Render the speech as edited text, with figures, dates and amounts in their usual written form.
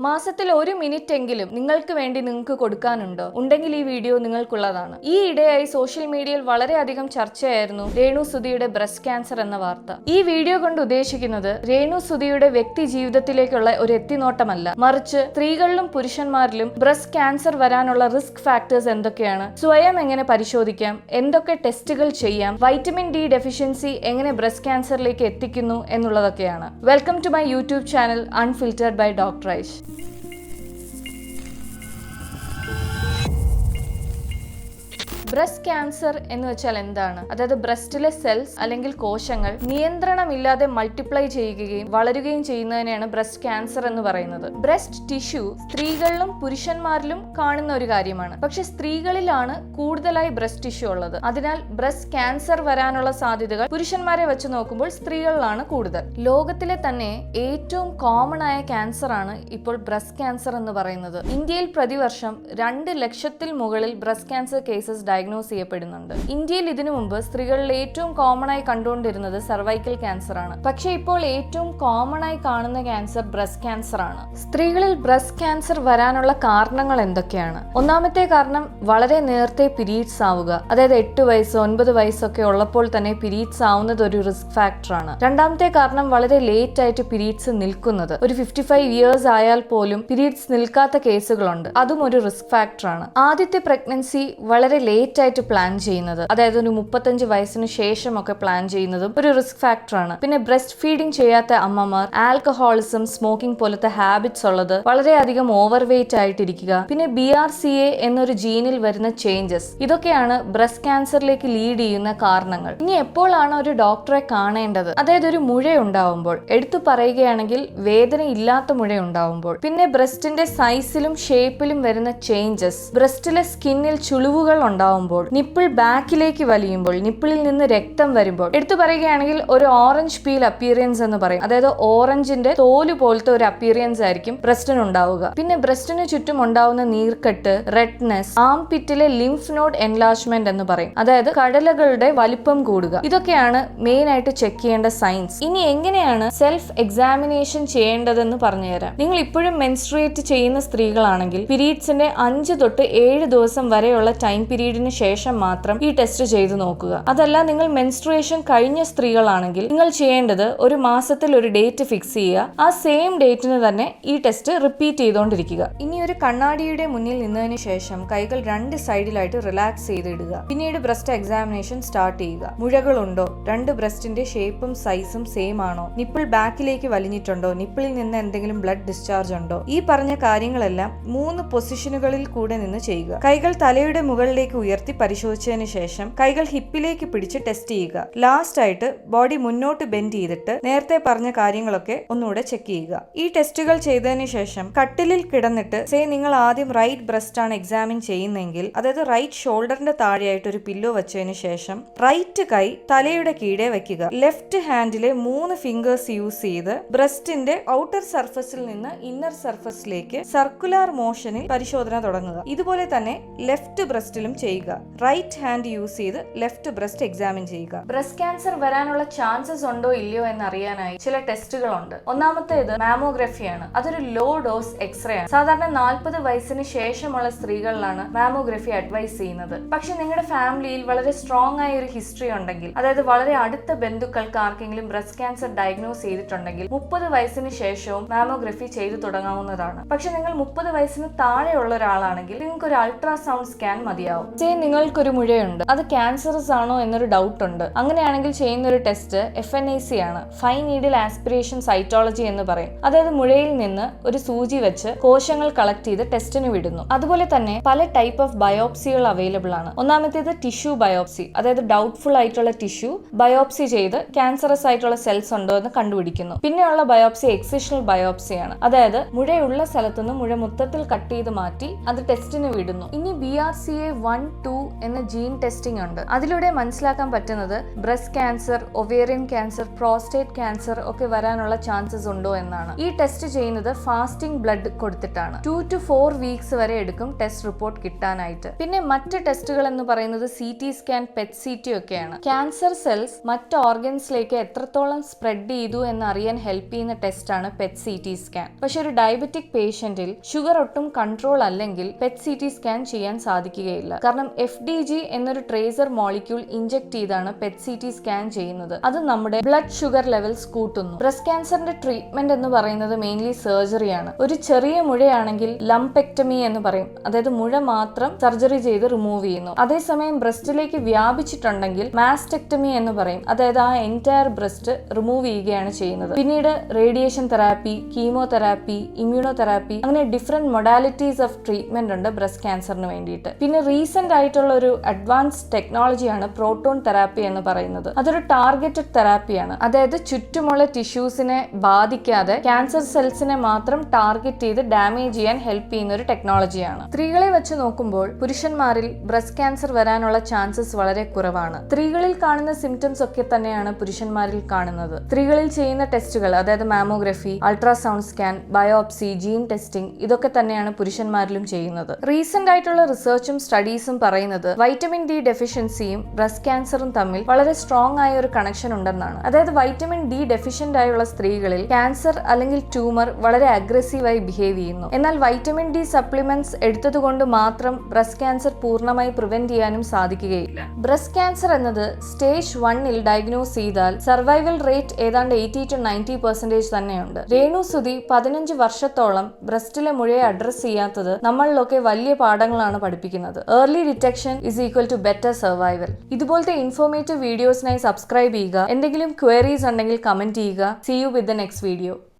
മാസത്തിൽ 1 മിനിറ്റ് എങ്കിലും നിങ്ങൾക്ക് കൊടുക്കാനുണ്ടോ? ഉണ്ടെങ്കിൽ ഈ വീഡിയോ നിങ്ങൾക്കുള്ളതാണ്. ഈ ഇടയായി സോഷ്യൽ മീഡിയയിൽ വളരെയധികം ചർച്ചയായിരുന്നു രേണു സുധിയുടെ ബ്രസ്റ്റ് ക്യാൻസർ എന്ന വാർത്ത. ഈ വീഡിയോ കൊണ്ട് ഉദ്ദേശിക്കുന്നത് രേണു സുധിയുടെ വ്യക്തി ജീവിതത്തിലേക്കുള്ള ഒരു എത്തിനോട്ടമല്ല, മറിച്ച് സ്ത്രീകളിലും പുരുഷന്മാരിലും ബ്രസ്റ്റ് ക്യാൻസർ വരാനുള്ള റിസ്ക് ഫാക്ടേഴ്സ് എന്തൊക്കെയാണ്, സ്വയം എങ്ങനെ പരിശോധിക്കാം, എന്തൊക്കെ ടെസ്റ്റുകൾ ചെയ്യാം, വൈറ്റമിൻ ഡി ഡെഫിഷ്യൻസി എങ്ങനെ ബ്രസ്റ്റ് ക്യാൻസറിലേക്ക് എത്തിക്കുന്നു എന്നുള്ളതൊക്കെയാണ്. Welcome to my YouTube channel unfiltered by doctor Aish. Breast cancer എന്ന് വെച്ചാൽ എന്താണ്? അതായത് ബ്രസ്റ്റിലെ സെൽസ് അല്ലെങ്കിൽ കോശങ്ങൾ നിയന്ത്രണമില്ലാതെ മൾട്ടിപ്ലൈ ചെയ്യുകയും വളരുകയും ചെയ്യുന്നതിനെയാണ് ബ്രസ്റ്റ് ക്യാൻസർ എന്ന് പറയുന്നത്. ബ്രസ്റ്റ് ടിഷ്യൂ സ്ത്രീകളിലും പുരുഷന്മാരിലും കാണുന്ന ഒരു കാര്യമാണ്. പക്ഷെ സ്ത്രീകളിലാണ് കൂടുതലായി ബ്രസ്റ്റ് ടിഷ്യൂ ഉള്ളത്. അതിനാൽ ബ്രസ്റ്റ് ക്യാൻസർ വരാനുള്ള സാധ്യതകൾ പുരുഷന്മാരെ വെച്ച് നോക്കുമ്പോൾ സ്ത്രീകളിലാണ് കൂടുതൽ. ലോകത്തിലെ തന്നെ ഏറ്റവും കോമൺ ആയ ക്യാൻസർ ആണ് ഇപ്പോൾ ബ്രസ്റ്റ് ക്യാൻസർ എന്ന് പറയുന്നത്. ഇന്ത്യയിൽ പ്രതിവർഷം 2 ലക്ഷത്തിൽ മുകളിൽ ബ്രസ്റ്റ് ക്യാൻസർ കേസസ് ഡയഗ്നോസ് ചെയ്യപ്പെടുന്നുണ്ട്. ഇന്ത്യയിൽ ഇതിനു മുമ്പ് സ്ത്രീകളിൽ ഏറ്റവും കോമൺ ആയി കണ്ടുകൊണ്ടിരുന്നത് സർവൈക്കൽ ക്യാൻസർ ആണ്. പക്ഷേ ഇപ്പോൾ ഏറ്റവും കോമൺ ആയി കാണുന്ന ക്യാൻസർ ബ്രസ്റ്റ് ക്യാൻസർ ആണ്. സ്ത്രീകളിൽ ബ്രസ്റ്റ് ക്യാൻസർ വരാനുള്ള കാരണങ്ങൾ എന്തൊക്കെയാണ്? ഒന്നാമത്തെ കാരണം വളരെ നേരത്തെ പീരീഡ്സ് ആവുക. അതായത് 8 വയസ്സ് 9 വയസ്സൊക്കെ ഉള്ളപ്പോൾ തന്നെ പീരീഡ്സ് ആവുന്നത് ഒരു റിസ്ക് ഫാക്ടർ ആണ്. രണ്ടാമത്തെ കാരണം വളരെ ലേറ്റ് ആയിട്ട് പീരീഡ്സ് നിൽക്കുന്നത്. ഒരു 55 ഇയേഴ്സ് ആയാൽ പോലും പീരീഡ്സ് നിൽക്കാത്ത കേസുകളുണ്ട്. അതും ഒരു റിസ്ക് ഫാക്ടർ ആണ്. ആദ്യത്തെ പ്രഗ്നൻസി വളരെ ലേറ്റ് ആയിട്ട് പ്ലാൻ ചെയ്യുന്നത്, അതായത് ഒരു 35 വയസ്സിന് ശേഷം ഒക്കെ പ്ലാൻ ചെയ്യുന്നതും ഒരു റിസ്ക് ഫാക്ടർ ആണ്. പിന്നെ ബ്രസ്റ്റ് ഫീഡിംഗ് ചെയ്യാത്ത അമ്മമാർ, ആൽക്കഹോളിസം, സ്മോക്കിംഗ് പോലത്തെ ഹാബിറ്റ്സ് ഉള്ളത്, വളരെയധികം ഓവർ വെയിറ്റ് ആയിട്ടിരിക്കുക, പിന്നെ BRCA എന്നൊരു ജീനിൽ വരുന്ന ചേഞ്ചസ്, ഇതൊക്കെയാണ് ബ്രസ്റ്റ് ക്യാൻസറിലേക്ക് ലീഡ് ചെയ്യുന്ന കാരണങ്ങൾ. ഇനി എപ്പോഴാണ് ഒരു ഡോക്ടറെ കാണേണ്ടത്? അതായത് ഒരു മുഴ ഉണ്ടാവുമ്പോൾ, എടുത്തു പറയുകയാണെങ്കിൽ വേദന ഇല്ലാത്ത മുഴ ഉണ്ടാവുമ്പോൾ, പിന്നെ ബ്രസ്റ്റിന്റെ സൈസിലും ഷേപ്പിലും വരുന്ന ചേഞ്ചസ്, ബ്രസ്റ്റിലെ സ്കിന്നിൽ ചുളിവുകൾ ഉണ്ടാവുമ്പോൾ, നിപ്പിൾ ബാക്കിലേക്ക് വലിയുമ്പോൾ, നിപ്പിളിൽ നിന്ന് രക്തം വരുമ്പോൾ, എടുത്തു പറയുകയാണെങ്കിൽ ഒരു ഓറഞ്ച് പീൽ അപ്പിയറൻസ് എന്ന് പറയും. അതായത് ഓറഞ്ചിന്റെ തോല് പോലത്തെ ഒരു അപ്പിയറൻസ് ആയിരിക്കും ബ്രസ്റ്റിന് ഉണ്ടാവുക. പിന്നെ ബ്രസ്റ്റിന് ചുറ്റും ഉണ്ടാവുന്ന നീർക്കെട്ട്, റെഡ്നെസ്, ആം പിറ്റിലെ ലിംഫ് നോഡ് എൻലാർജ്മെന്റ് എന്ന് പറയും. അതായത് കടലകളുടെ വലിപ്പം കൂടുക. ഇതൊക്കെയാണ് മെയിൻ ആയിട്ട് ചെക്ക് ചെയ്യേണ്ട സൈൻസ്. ഇനി എങ്ങനെയാണ് സെൽഫ് എക്സാമിനേഷൻ ചെയ്യേണ്ടതെന്ന് പറഞ്ഞുതരാം. നിങ്ങൾ ഇപ്പോഴും മെൻസ്ട്രേറ്റ് ചെയ്യുന്ന സ്ത്രീകളാണെങ്കിൽ പീരീഡ്സിന്റെ 5 തൊട്ട് 7 ദിവസം വരെയുള്ള ടൈം പീരീഡിന് ശേഷം മാത്രം ഈ ടെസ്റ്റ് ചെയ്തു നോക്കുക. അതല്ല നിങ്ങൾ മെൻസ്ട്രുവേഷൻ കഴിഞ്ഞ സ്ത്രീകളാണെങ്കിൽ നിങ്ങൾ ചെയ്യേണ്ടത് ഒരു മാസത്തിൽ ഒരു ഡേറ്റ് ഫിക്സ് ചെയ്യുക. ആ സെയിം ഡേറ്റിന് തന്നെ ഈ ടെസ്റ്റ് റിപ്പീറ്റ് ചെയ്തുകൊണ്ടിരിക്കുക. ഇനി ഒരു കണ്ണാടിയുടെ മുന്നിൽ നിന്നതിന് ശേഷം കൈകൾ 2 സൈഡിലായിട്ട് റിലാക്സ് ചെയ്തിടുക. പിന്നീട് ബ്രസ്റ്റ് എക്സാമിനേഷൻ സ്റ്റാർട്ട് ചെയ്യുക. മുഴകളുണ്ടോ? 2 ബ്രസ്റ്റിന്റെ ഷേപ്പും സൈസും സെയിം ആണോ? നിപ്പിൾ ബാക്കിലേക്ക് വലിഞ്ഞിട്ടുണ്ടോ? നിപ്പിളിൽ നിന്ന് എന്തെങ്കിലും ബ്ലഡ് ഡിസ്ചാർജ് ഉണ്ടോ? ഈ പറഞ്ഞ കാര്യങ്ങളെല്ലാം 3 പൊസിഷനുകളിൽ കൂടെ നിന്ന് ചെയ്യുക. കൈകൾ തലയുടെ മുകളിലേക്ക് ഉയർത്തി പരിശോധിച്ചതിന് ശേഷം കൈകൾ ഹിപ്പിലേക്ക് പിടിച്ച് ടെസ്റ്റ് ചെയ്യുക. ലാസ്റ്റ് ആയിട്ട് ബോഡി മുന്നോട്ട് ബെൻഡ് ചെയ്തിട്ട് നേരത്തെ പറഞ്ഞ കാര്യങ്ങളൊക്കെ ഒന്നുകൂടെ ചെക്ക് ചെയ്യുക. ഈ ടെസ്റ്റുകൾ ചെയ്തതിന് ശേഷം കട്ടിലിൽ കിടന്നിട്ട് നിങ്ങൾ ആദ്യം റൈറ്റ് ബ്രസ്റ്റ് ആണ് എക്സാമിൻ ചെയ്യുന്നെങ്കിൽ, അതായത് റൈറ്റ് ഷോൾഡറിന്റെ താഴെയായിട്ട് ഒരു പില്ലോ വെച്ചതിന് ശേഷം റൈറ്റ് കൈ തലയുടെ കീഴെ വെക്കുക. ലെഫ്റ്റ് ഹാൻഡിലെ 3 ഫിംഗേഴ്സ് യൂസ് ചെയ്ത് ബ്രസ്റ്റിന്റെ ഔട്ടർ സർഫസിൽ നിന്ന് ഇന്നർ സർഫസിലേക്ക് സർക്കുലർ മോഷനിൽ പരിശോധന തുടങ്ങുക. ഇതുപോലെ തന്നെ ലെഫ്റ്റ് ബ്രസ്റ്റിലും ചെയ്യുക. റൈറ്റ് ഹാൻഡ് യൂസ് ചെയ്ത് ലെഫ്റ്റ് ബ്രസ്റ്റ് എക്സാമിൻ ചെയ്യുക. ബ്രസ്റ്റ് ക്യാൻസർ വരാനുള്ള ചാൻസസ് ഉണ്ടോ ഇല്ലയോ എന്നറിയാനായി ചില ടെസ്റ്റുകളുണ്ട്. ഒന്നാമത്തേത് മാമോഗ്രഫിയാണ്. അതൊരു ലോ ഡോസ് എക്സ്റേ ആണ്. സാധാരണ 40 വയസ്സിന് ശേഷമുള്ള സ്ത്രീകളിലാണ് മാമോഗ്രഫി അഡ്വൈസ് ചെയ്യുന്നത്. പക്ഷെ നിങ്ങളുടെ ഫാമിലിയിൽ വളരെ സ്ട്രോങ് ആയ ഒരു ഹിസ്റ്ററി ഉണ്ടെങ്കിൽ, അതായത് വളരെ അടുത്ത ബന്ധുക്കൾക്ക് ആർക്കെങ്കിലും ബ്രസ്റ്റ് ക്യാൻസർ ഡയഗ്നോസ് ചെയ്തിട്ടുണ്ടെങ്കിൽ 30 വയസ്സിന് ശേഷവും മാമോഗ്രഫി ചെയ്തു തുടങ്ങാവുന്നതാണ്. പക്ഷെ നിങ്ങൾ 30 വയസ്സിന് താഴെയുള്ള ഒരാളാണെങ്കിൽ നിങ്ങൾക്ക് ഒരു അൾട്രാസൗണ്ട് സ്കാൻ മതിയാവും. നിങ്ങൾക്കൊരു മുഴയുണ്ട്, അത് ക്യാൻസറസ് ആണോ എന്നൊരു ഡൗട്ട് ഉണ്ട്. അങ്ങനെയാണെങ്കിൽ ചെയ്യുന്ന ഒരു ടെസ്റ്റ് FNAC ആണ്, ഫൈൻ നീഡിൽ ആസ്പിറേഷൻ സൈറ്റോളജി എന്ന് പറയും. അതായത് മുഴയിൽ നിന്ന് ഒരു സൂചി വെച്ച് കോശങ്ങൾ കളക്ട് ചെയ്ത് ടെസ്റ്റിന് വിടുന്നു. അതുപോലെ തന്നെ പല ടൈപ്പ് ഓഫ് ബയോപ്സികൾ അവൈലബിൾ ആണ്. ഒന്നാമത്തേത് ടിഷ്യൂ ബയോപ്സി, അതായത് ഡൗട്ട്ഫുൾ ആയിട്ടുള്ള ടിഷ്യൂ ബയോപ്സി ചെയ്ത് ക്യാൻസറസ് ആയിട്ടുള്ള സെൽസ് ഉണ്ടോ എന്ന് കണ്ടുപിടിക്കുന്നു. പിന്നെയുള്ള ബയോപ്സി എക്സിഷണൽ ബയോപ്സിയാണ്. അതായത് മുഴയുള്ള സ്ഥലത്തുനിന്ന് മുഴ മൊത്തത്തിൽ കട്ട് ചെയ്ത് മാറ്റി അത് ടെസ്റ്റിന് വിടുന്നു. ഇനി BRCA 1, 2 എന്ന ജീൻ ടെസ്റ്റിംഗ് ഉണ്ട്. അതിലൂടെ മനസ്സിലാക്കാൻ പറ്റുന്നത് breast cancer, ovarian cancer, prostate cancer ഒക്കെ വരാനുള്ള ചാൻസസ് ഉണ്ടോ എന്നാണ്. ഈ ടെസ്റ്റ് ചെയ്യുന്നത് ഫാസ്റ്റിംഗ് ബ്ലഡ് കൊടുത്തിട്ടാണ്. 2 to 4 വീക്സ് വരെ എടുക്കും ടെസ്റ്റ് റിപ്പോർട്ട് കിട്ടാനായിട്ട്. പിന്നെ മറ്റ് ടെസ്റ്റുകൾ എന്ന് പറയുന്നത് CT സ്കാൻ, PET CT ഒക്കെയാണ്. ക്യാൻസർ സെൽസ് മറ്റ് ഓർഗൻസിലേക്ക് എത്രത്തോളം സ്പ്രെഡ് ചെയ്തു എന്ന് അറിയാൻ ഹെൽപ്പ് ചെയ്യുന്ന ടെസ്റ്റാണ് PET CT സ്കാൻ. പക്ഷെ ഒരു ഡയബറ്റിക് പേഷ്യന്റിൽ ഷുഗർ ഒട്ടും കൺട്രോൾ അല്ലെങ്കിൽ PET CT സ്കാൻ ചെയ്യാൻ സാധിക്കുകയില്ല. കാരണം FDG എന്നൊരു ട്രേസർ മോളിക്യൂൾ ഇഞ്ചെക്ട് ചെയ്താണ് PET CT സ്കാൻ ചെയ്യുന്നത്. അത് നമ്മുടെ ബ്ലഡ് ഷുഗർ ലെവൽസ് കൂട്ടുന്നു. ബ്രസ്റ്റ് ക്യാൻസറിന്റെ ട്രീറ്റ്മെന്റ് എന്ന് പറയുന്നത് മെയിൻലി സർജറിയാണ്. ഒരു ചെറിയ മുഴയാണെങ്കിൽ ലംപെക്ടമി എന്ന് പറയും, അതായത് മുഴ മാത്രം സർജറി ചെയ്ത് റിമൂവ് ചെയ്യുന്നു. അതേസമയം ബ്രസ്റ്റിലേക്ക് വ്യാപിച്ചിട്ടുണ്ടെങ്കിൽ മാസ്റ്റെക്ടമി എന്ന് പറയും, അതായത് ആ എൻറ്റയർ ബ്രസ്റ്റ് റിമൂവ് ചെയ്യുകയാണ് ചെയ്യുന്നത്. പിന്നീട് റേഡിയേഷൻ തെറാപ്പി, കീമോതെറാപ്പി, ഇമ്മ്യൂണോതെറാപ്പി, അങ്ങനെ ഡിഫറെന്റ് മൊഡാലിറ്റീസ് ഓഫ് ട്രീറ്റ്മെന്റ് ഉണ്ട് ബ്രസ്റ്റ് ക്യാൻസറിന് വേണ്ടിയിട്ട്. പിന്നെ റീസെന്റ് ആയിട്ടുള്ള ഒരു അഡ്വാൻസ്ഡ് ടെക്നോളജിയാണ് പ്രോട്ടോൺ തെറാപ്പി എന്ന് പറയുന്നത്. അതൊരു ടാർഗറ്റഡ് തെറാപ്പിയാണ്, അതായത് ചുറ്റുമുള്ള ടിഷ്യൂസിനെ ബാധിക്കാതെ ക്യാൻസർ സെൽസിനെ മാത്രം ടാർഗറ്റ് ചെയ്ത് ഡാമേജ് ചെയ്യാൻ ഹെൽപ്പ് ചെയ്യുന്ന ഒരു ടെക്നോളജിയാണ്. സ്ത്രീകളെ വെച്ച് നോക്കുമ്പോൾ പുരുഷന്മാരിൽ ബ്രസ്റ്റ് ക്യാൻസർ വരാനുള്ള ചാൻസസ് വളരെ കുറവാണ്. സ്ത്രീകളിൽ കാണുന്ന സിംറ്റംസ് ഒക്കെ തന്നെയാണ് പുരുഷന്മാരിൽ കാണുന്നത്. സ്ത്രീകളിൽ ചെയ്യുന്ന ടെസ്റ്റുകൾ, അതായത് mammography, ultrasound scan, biopsy, gene testing, ഇതൊക്കെ തന്നെയാണ് പുരുഷന്മാരിലും ചെയ്യുന്നത്. റീസെന്റ് ആയിട്ടുള്ള റിസർച്ചും സ്റ്റഡീസും പറയുന്നത് വൈറ്റമിൻ ഡി ഡെഫിഷ്യൻസിയും ബ്രസ്റ്റ് ക്യാൻസറും തമ്മിൽ വളരെ സ്ട്രോങ് ആയ ഒരു കണക്ഷൻ ഉണ്ടെന്നാണ്. അതായത് വൈറ്റമിൻ ഡി ഡെഫിഷ്യന്റ് ആയുള്ള സ്ത്രീകളിൽ ക്യാൻസർ അല്ലെങ്കിൽ ട്യൂമർ വളരെ അഗ്രസീവായി ബിഹേവ് ചെയ്യുന്നു. എന്നാൽ വൈറ്റമിൻ ഡി സപ്ലിമെന്റ്സ് എടുത്തതുകൊണ്ട് മാത്രം ബ്രസ്റ്റ് ക്യാൻസർ പൂർണ്ണമായി പ്രിവെന്റ് ചെയ്യാനും സാധിക്കുകയില്ല. ബ്രസ്റ്റ് ക്യാൻസർ എന്നത് സ്റ്റേജ് 1-ൽ ഡയഗ്നോസ് ചെയ്താൽ സർവൈവൽ റേറ്റ് ഏതാണ്ട് 80 to 90% തന്നെയുണ്ട്. രേണു സുധി 15 വർഷത്തോളം ബ്രസ്റ്റിലെ മുഴയെ അഡ്രസ് ചെയ്യാത്തത് നമ്മളിലൊക്കെ വലിയ പാഠങ്ങളാണ് പഠിപ്പിക്കുന്നത്. Early detection is equal to better survival. ഇതുപോലത്തെ ഇൻഫോർമേറ്റീവ് വീഡിയോസിനായി സബ്സ്ക്രൈബ് ചെയ്യുക. എന്തെങ്കിലും ക്വയറീസ് ഉണ്ടെങ്കിൽ കമന്റ് ചെയ്യുക. See you with the next video.